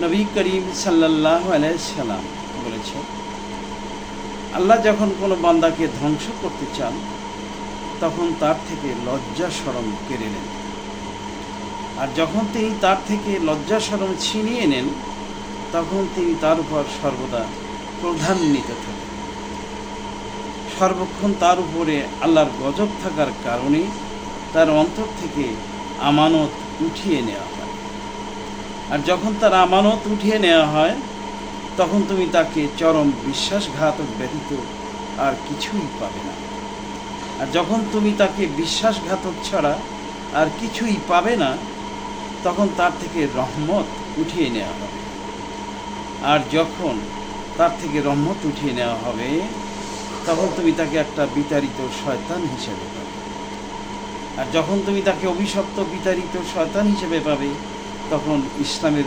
নবী করিম সাল্লাল্লাহু আলাইহি সাল্লাম বলেছেন, আল্লাহ যখন কোনো বান্দাকে ধ্বংস করতে চান তখন তার থেকে লজ্জা শরম কেড়ে নেন, আর যখন তিনি তার থেকে লজ্জা শরম ছিনিয়ে নেন তখন তিনি তার উপর সর্বদা ক্রোধান্বিত থাকেন। সর্বক্ষণ তার উপরে আল্লাহর গজব থাকার কারণে তার অন্তর থেকে আমানত উঠিয়ে নেওয়া হয়। আর যখন তার আমানত উঠিয়ে নেওয়া হয় তখন তুমি তাকে চরম বিশ্বাসঘাতক ব্যতীত আর কিছুই পাবে না। আর যখন তুমি তাকে বিশ্বাসঘাতক ছাড়া আর কিছুই পাবে না তখন তার থেকে রহমত উঠিয়ে নেওয়া হবে। আর যখন তার থেকে রহমত উঠিয়ে নেওয়া হবে তখন তুমি তাকে একটা বিতাড়িত শয়তান হিসেবে পাবে। আর যখন তুমি তাকে অভিশপ্ত বিতাড়িত শয়তান হিসেবে পাবে তখন ইসলামের